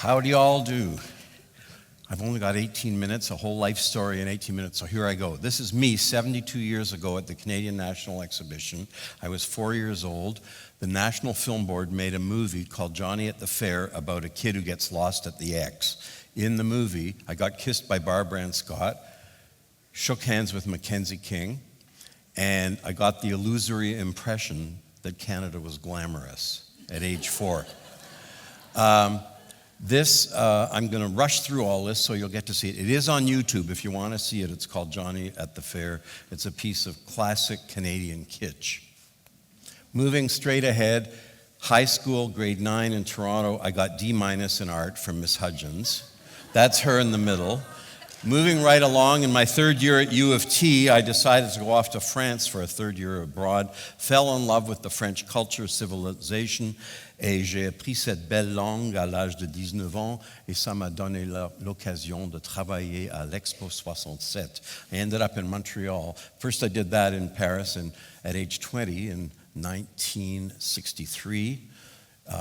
How do you all do? I've only got 18 minutes, a whole life story in 18 minutes, so here I go. This is me 72 years ago at the Canadian National Exhibition. I was 4 years old. The National Film Board made a movie called Johnny at the Fair about a kid who gets lost at the X. In the movie, I got kissed by Barbara Ann Scott, shook hands with Mackenzie King, and I got the illusory impression that Canada was glamorous at age 4. I'm going to rush through all this so you'll get to see it. It is on YouTube if you want to see it. It's called Johnny at the Fair. It's a piece of classic Canadian kitsch. Moving straight ahead, high school, grade 9 in Toronto, I got D- in art from Miss Hudgens. That's her in the middle. Moving right along, in my third year at U of T, I decided to go off to France for a third year abroad, fell in love with the French culture, civilization, et j'ai appris cette belle langue à l'âge de 19 ans, et ça m'a donné l'occasion de travailler à l'Expo 67. I ended up in Montreal. First I did that in Paris at age 20 in 1963.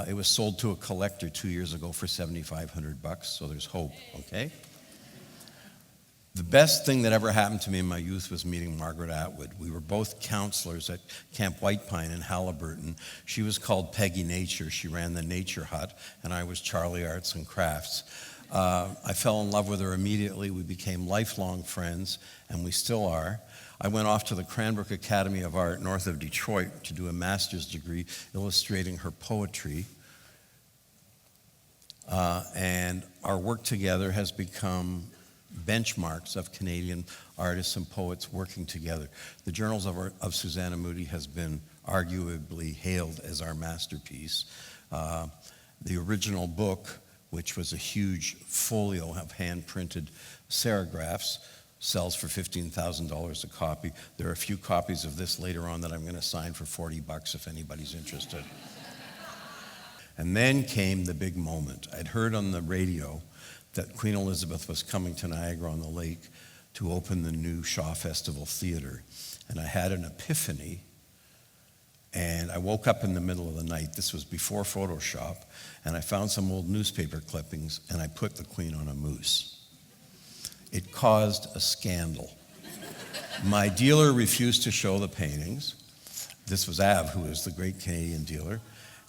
It was sold to a collector 2 years ago for $7,500, so there's hope, okay? The best thing that ever happened to me in my youth was meeting Margaret Atwood. We were both counselors at Camp White Pine in Halliburton. She was called Peggy Nature. She ran the Nature Hut, and I was Charlie Arts and Crafts. I fell in love with her immediately. We became lifelong friends, and we still are. I went off to the Cranbrook Academy of Art north of Detroit to do a master's degree illustrating her poetry. And our work together has become benchmarks of Canadian artists and poets working together. The Journals of Susanna Moodie has been arguably hailed as our masterpiece. The original book, which was a huge folio of hand-printed serigraphs, sells for $15,000 a copy. There are a few copies of this later on that I'm going to sign for $40 if anybody's interested. And then came the big moment. I'd heard on the radio that Queen Elizabeth was coming to Niagara-on-the-Lake to open the new Shaw Festival Theatre. And I had an epiphany, and I woke up in the middle of the night. This was before Photoshop, and I found some old newspaper clippings, and I put the Queen on a moose. It caused a scandal. My dealer refused to show the paintings. This was Av, who is the great Canadian dealer.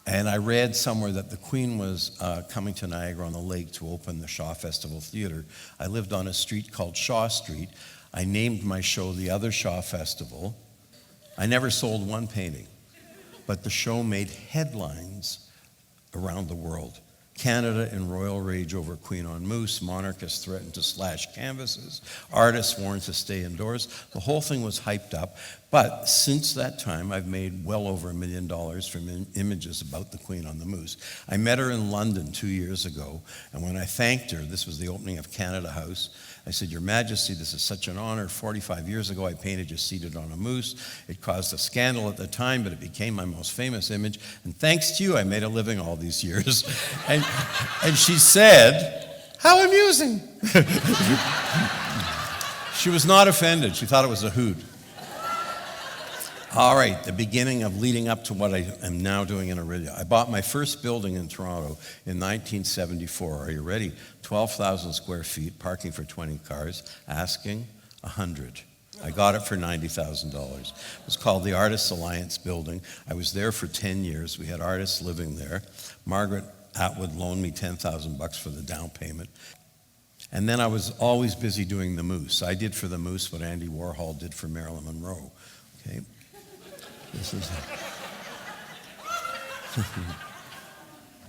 And I read somewhere that the Queen was coming to Niagara-on-the-Lake to open the Shaw Festival Theatre. I lived on a street called Shaw Street. I named my show The Other Shaw Festival. I never sold one painting, but the show made headlines around the world. Canada in royal rage over Queen on Moose. Monarchists threatened to slash canvases. Artists warned to stay indoors. The whole thing was hyped up. But since that time, I've made well over $1 million from images about the Queen on the Moose. I met her in London 2 years ago, and when I thanked her, this was the opening of Canada House, I said, "Your Majesty, this is such an honor. 45 years ago, I painted you seated on a moose. It caused a scandal at the time, but it became my most famous image. And thanks to you, I made a living all these years." And she said, "How amusing." She was not offended. She thought it was a hoot. All right, the beginning of leading up to what I am now doing in Orillia. I bought my first building in Toronto in 1974. Are you ready? 12,000 square feet, parking for 20 cars, asking $100. I got it for $90,000. It was called the Artists Alliance Building. I was there for 10 years. We had artists living there. Margaret Atwood loaned me $10,000 for the down payment. And then I was always busy doing the Moose. I did for the Moose what Andy Warhol did for Marilyn Monroe. Okay.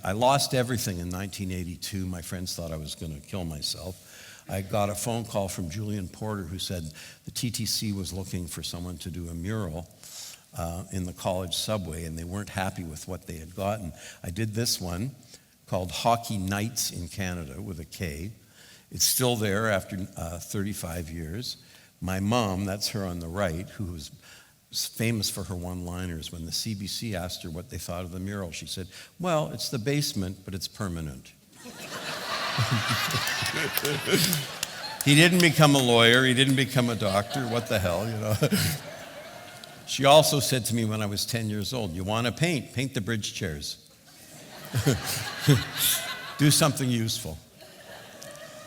I lost everything in 1982. My friends thought I was going to kill myself. I got a phone call from Julian Porter who said the TTC was looking for someone to do a mural in the college subway, and they weren't happy with what they had gotten. I did this one called Hockey Nights in Canada with a K. It's still there after 35 years. My mom, that's her on the right, who was famous for her one-liners. When the CBC asked her what they thought of the mural, she said, "Well, it's the basement, but it's permanent." He didn't become a lawyer. He didn't become a doctor. What the hell, you know? She also said to me when I was 10 years old, "You want to paint? Paint the bridge chairs." Do something useful.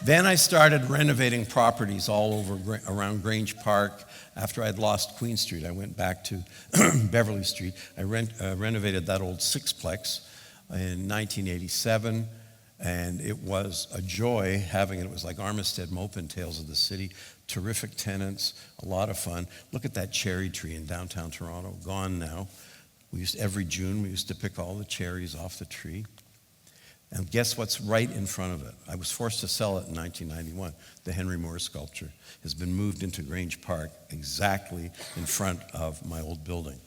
Then I started renovating properties all over around Grange Park. After I'd lost Queen Street, I went back to Beverly Street. I renovated that old sixplex in 1987, and it was a joy having it. It was like Armistead Maupin Tales of the City. Terrific tenants, a lot of fun. Look at that cherry tree in downtown Toronto, gone now. Every June, we used to pick all the cherries off the tree. And guess what's right in front of it? I was forced to sell it in 1991. The Henry Moore sculpture has been moved into Grange Park, exactly in front of my old building.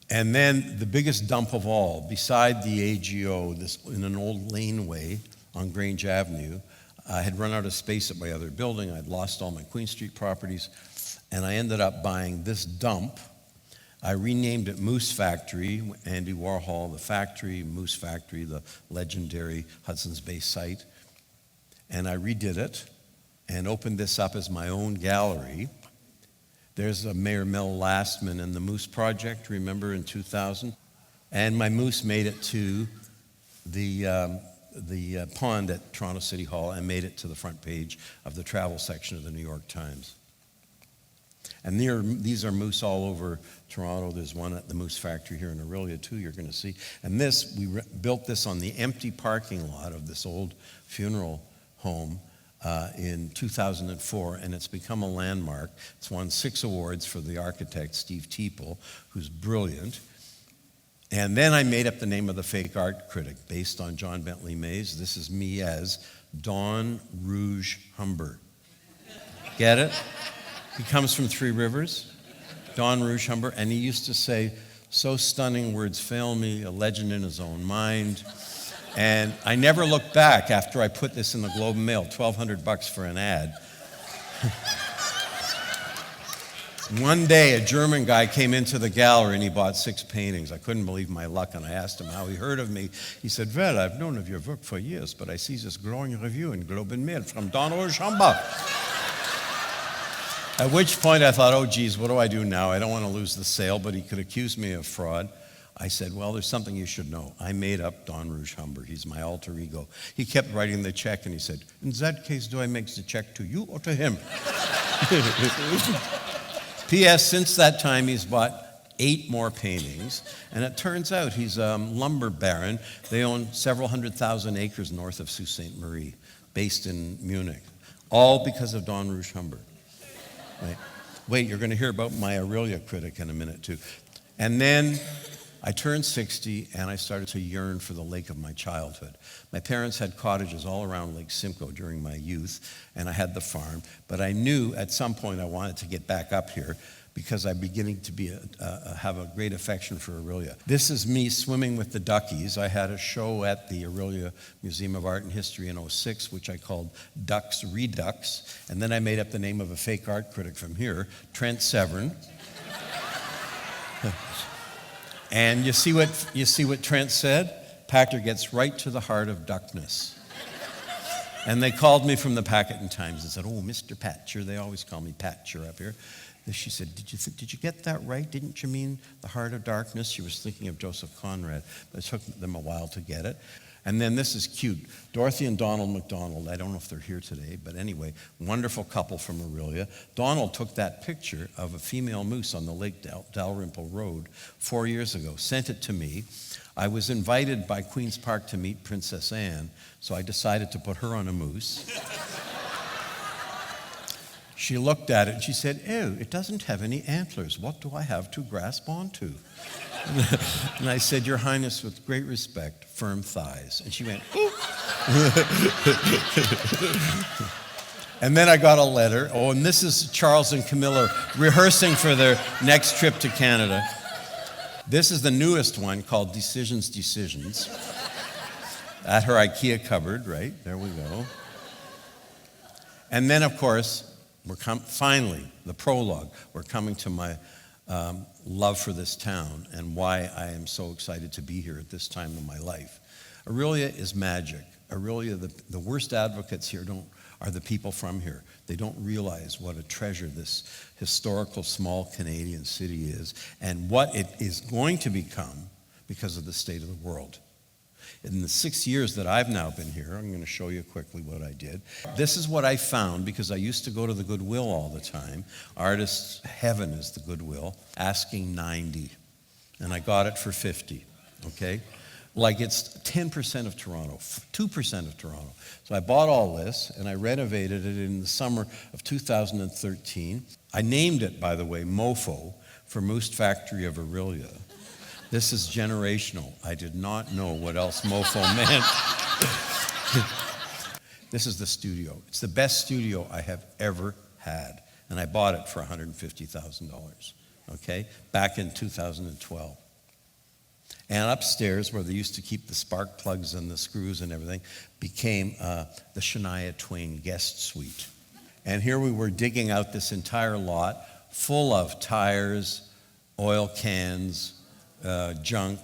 And then the biggest dump of all, beside the AGO, in an old laneway on Grange Avenue, I had run out of space at my other building. I'd lost all my Queen Street properties, and I ended up buying this dump. I renamed it Moose Factory, Andy Warhol, the factory, Moose Factory, the legendary Hudson's Bay site. And I redid it and opened this up as my own gallery. There's Mayor Mel Lastman and the Moose Project, remember, in 2000? And my moose made it to the pond at Toronto City Hall and made it to the front page of the travel section of the New York Times. And these are moose all over Toronto. There's one at the Moose Factory here in Orillia, too, you're going to see. And we built this on the empty parking lot of this old funeral home in 2004, and it's become a landmark. It's won 6 awards for the architect, Steve Teeple, who's brilliant. And then I made up the name of the fake art critic based on John Bentley Mays. This is me as Don Rouge Humber. Get it? He comes from Three Rivers, Don Rouge Humber, and he used to say, "So stunning words fail me, a legend in his own mind." And I never looked back after I put this in the Globe and Mail, $1,200 for an ad. One day, a German guy came into the gallery and he bought 6 paintings. I couldn't believe my luck, and I asked him how he heard of me. He said, "Well, I've known of your work for years, but I see this glowing review in Globe and Mail from Don Rouge Humber." At which point I thought, oh, geez, what do I do now? I don't want to lose the sale, but he could accuse me of fraud. I said, well, there's something you should know. I made up Don Rouge Humber. He's my alter ego. He kept writing the check, and he said, in that case, do I make the check to you or to him? P.S. Since that time, he's bought 8 more paintings, and it turns out he's a lumber baron. They own several 100,000 acres north of Sault Ste. Marie, based in Munich, all because of Don Rouge Humber. Right. Wait, you're going to hear about my Orillia critic in a minute, too. And then I turned 60, and I started to yearn for the lake of my childhood. My parents had cottages all around Lake Simcoe during my youth, and I had the farm. But I knew at some point I wanted to get back up here because I'm beginning to have a great affection for Orillia. This is me swimming with the duckies. I had a show at the Orillia Museum of Art and History in '06, which I called Ducks Redux. And then I made up the name of a fake art critic from here, Trent Severn. And you see what Trent said? Pachter gets right to the heart of duckness. And they called me from the Packet Times and said, oh, Mr. Pachter. They always call me Pachter up here. She said, did you get that right? Didn't you mean the heart of darkness? She was thinking of Joseph Conrad, but it took them a while to get it. And then this is cute. Dorothy and Donald McDonald, I don't know if they're here today, but anyway, wonderful couple from Orillia. Donald took that picture of a female moose on the Lake Dalrymple Road 4 years ago, sent it to me. I was invited by Queen's Park to meet Princess Anne, so I decided to put her on a moose. She looked at it and she said, oh, it doesn't have any antlers. What do I have to grasp onto? And I said, Your Highness, with great respect, firm thighs. And she went, ooh. And then I got a letter. Oh, and this is Charles and Camilla rehearsing for their next trip to Canada. This is the newest one called Decisions, Decisions. At her IKEA cupboard, right? There we go. And then, of course, finally, the prologue. We're coming to my love for this town and why I am so excited to be here at this time in my life. Orillia is magic. Orillia, the worst advocates here are the people from here. They don't realize what a treasure this historical small Canadian city is and what it is going to become because of the state of the world. In the 6 years that I've now been here, I'm going to show you quickly what I did. This is what I found, because I used to go to the Goodwill all the time. Artist's heaven is the Goodwill, asking $90. And I got it for $50, okay? Like it's 10% of Toronto, 2% of Toronto. So I bought all this, and I renovated it in the summer of 2013. I named it, by the way, MoFo, for Moose Factory of Orillia. This is generational. I did not know what else MoFo meant. This is the studio. It's the best studio I have ever had, and I bought it for $150,000, okay, back in 2012. And upstairs, where they used to keep the spark plugs and the screws and everything, became the Shania Twain guest suite. And here we were digging out this entire lot full of tires, oil cans, junk.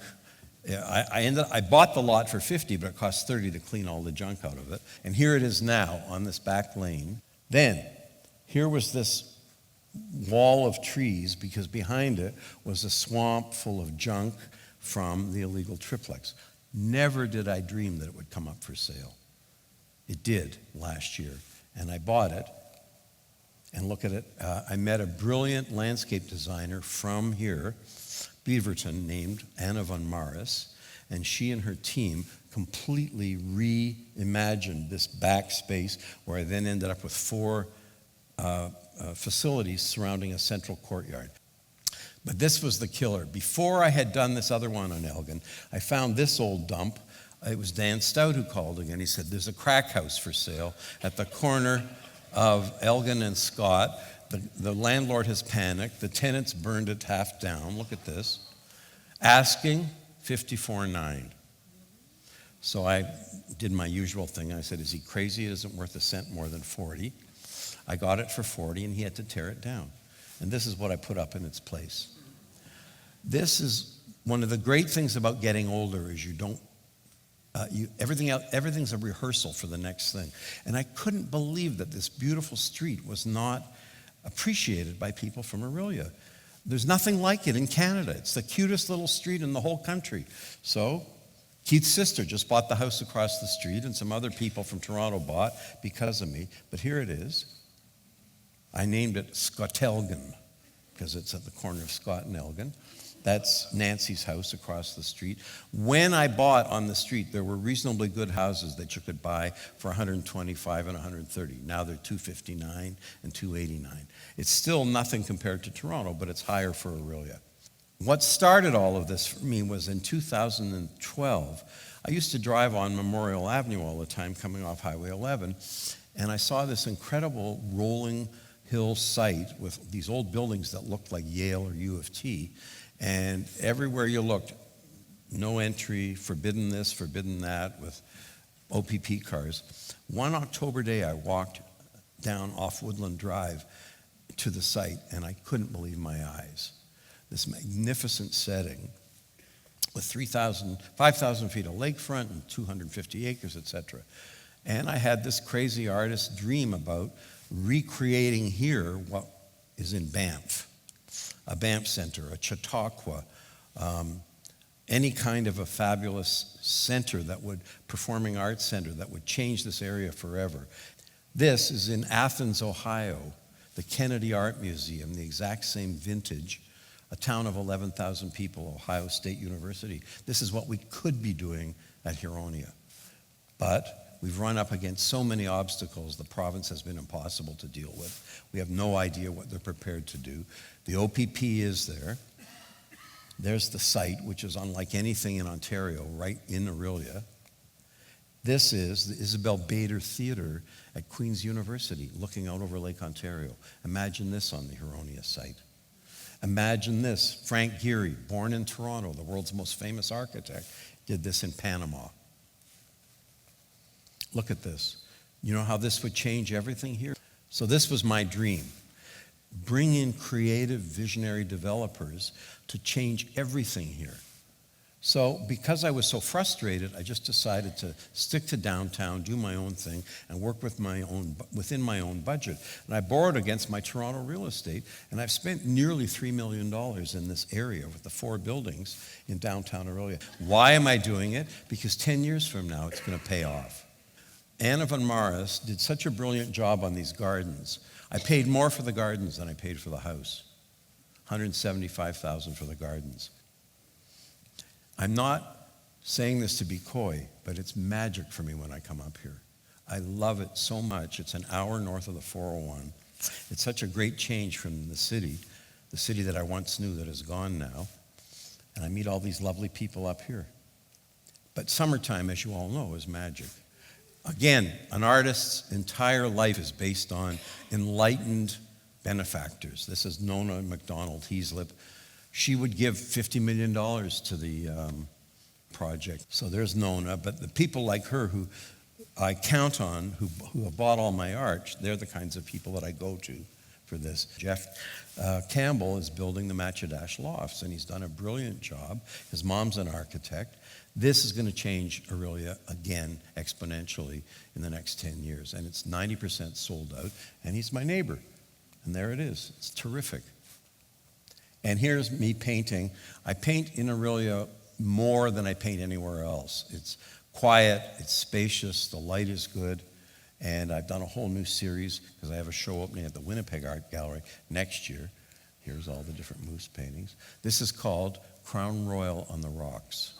I bought the lot for $50, but it cost $30 to clean all the junk out of it. And here it is now on this back lane. Then, here was this wall of trees, because behind it was a swamp full of junk from the illegal triplex. Never did I dream that it would come up for sale. It did last year, and I bought it. And look at it. I met a brilliant landscape designer from here, Beaverton, named Anna von Maris, and she and her team completely reimagined this back space, where I then ended up with 4 facilities surrounding a central courtyard. But this was the killer. Before I had done this other one on Elgin, I found this old dump. It was Dan Stout who called again. He said, there's a crack house for sale at the corner of Elgin and Scott. The landlord has panicked. The tenants burned it half down. Look at this. Asking $54,900. So I did my usual thing. I said, is he crazy? It isn't worth a cent more than $40. I got it for $40, and he had to tear it down. And this is what I put up in its place. This is one of the great things about getting older, is you don't, everything's a rehearsal for the next thing. And I couldn't believe that this beautiful street was not appreciated by people from Orillia. There's nothing like it in Canada. It's the cutest little street in the whole country. So Keith's sister just bought the house across the street, and some other people from Toronto bought because of me. But here it is. I named it Scottelgan, because it's at the corner of Scott and Elgin. That's Nancy's house across the street. When I bought on the street, there were reasonably good houses that you could buy for $125 and $130. Now they're $259 and $289. It's still nothing compared to Toronto, but it's higher for Orillia. What started all of this for me was in 2012. I used to drive on Memorial Avenue all the time, coming off Highway 11, and I saw this incredible rolling hill site with these old buildings that looked like Yale or U of T. And everywhere you looked, no entry, forbidden this, forbidden that, with OPP cars. One October day, I walked down off Woodland Drive to the site, and I couldn't believe my eyes. This magnificent setting with 5,000 feet of lakefront and 250 acres, etc. And I had this crazy artist dream about recreating here what is in Banff. A Banff Center, a Chautauqua, any kind of a fabulous center performing arts center that would change this area forever. This is in Athens, Ohio, the Kennedy Art Museum, the exact same vintage, a town of 11,000 people, Ohio State University. This is what we could be doing at Huronia. But we've run up against so many obstacles, the province has been impossible to deal with. We have no idea what they're prepared to do. The OPP is there. There's the site, which is unlike anything in Ontario, right in Orillia. This is the Isabel Bader Theatre at Queen's University, looking out over Lake Ontario. Imagine this on the Huronia site. Imagine this. Frank Gehry, born in Toronto, the world's most famous architect, did this in Panama. Look at this. You know how this would change everything here? So this was my dream. Bring in creative, visionary developers to change everything here. So because I was so frustrated, I just decided to stick to downtown, do my own thing, and work within my own budget. And I borrowed against my Toronto real estate, and I've spent nearly $3 million in this area with the 4 buildings in downtown Orillia. Why am I doing it? Because 10 years from now, it's going to pay off. Anna von Maris did such a brilliant job on these gardens. I paid more for the gardens than I paid for the house. $175,000 for the gardens. I'm not saying this to be coy, but it's magic for me when I come up here. I love it so much. It's an hour north of the 401. It's such a great change from the city that I once knew that is gone now. And I meet all these lovely people up here. But summertime, as you all know, is magic. Again, an artist's entire life is based on enlightened benefactors. This is Nona MacDonald Heaslip. She would give $50 million to the project. So there's Nona, but the people like her who I count on, who have bought all my art, they're the kinds of people that I go to for this. Jeff Campbell is building the Matchadash Lofts, and he's done a brilliant job. His mom's an architect. This is going to change Orillia again exponentially in the next 10 years, and it's 90% sold out, and he's my neighbor. And there it is. It's terrific. And here's me painting. I paint in Orillia more than I paint anywhere else. It's quiet, it's spacious, the light is good, and I've done a whole new series because I have a show opening at the Winnipeg Art Gallery next year. Here's all the different moose paintings. This is called Crown Royal on the Rocks.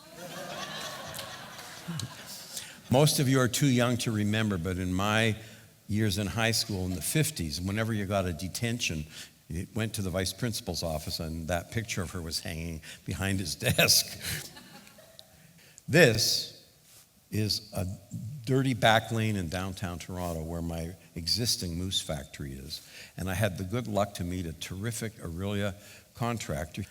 Most of you are too young to remember, but in my years in high school in the 50s, whenever you got a detention, you went to the vice principal's office and that picture of her was hanging behind his desk. This is a dirty back lane in downtown Toronto where my existing moose factory is. And I had the good luck to meet a terrific Orillia contractor.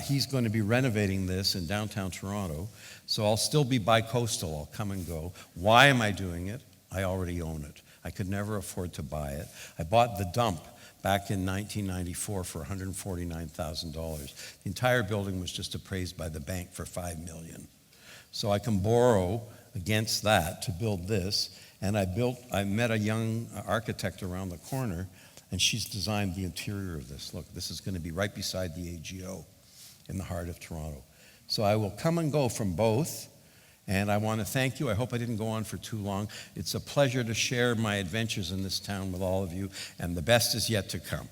He's going to be renovating this in downtown Toronto, so I'll still be bi-coastal. I'll come and go. Why am I doing it? I already own it. I could never afford to buy it. I bought the dump back in 1994 for $149,000. The entire building was just appraised by the bank for $5 million. So I can borrow against that to build this. And I met a young architect around the corner, and she's designed the interior of this. Look, this is going to be right beside the AGO in the heart of Toronto. So I will come and go from both. And I want to thank you. I hope I didn't go on for too long. It's a pleasure to share my adventures in this town with all of you, and the best is yet to come.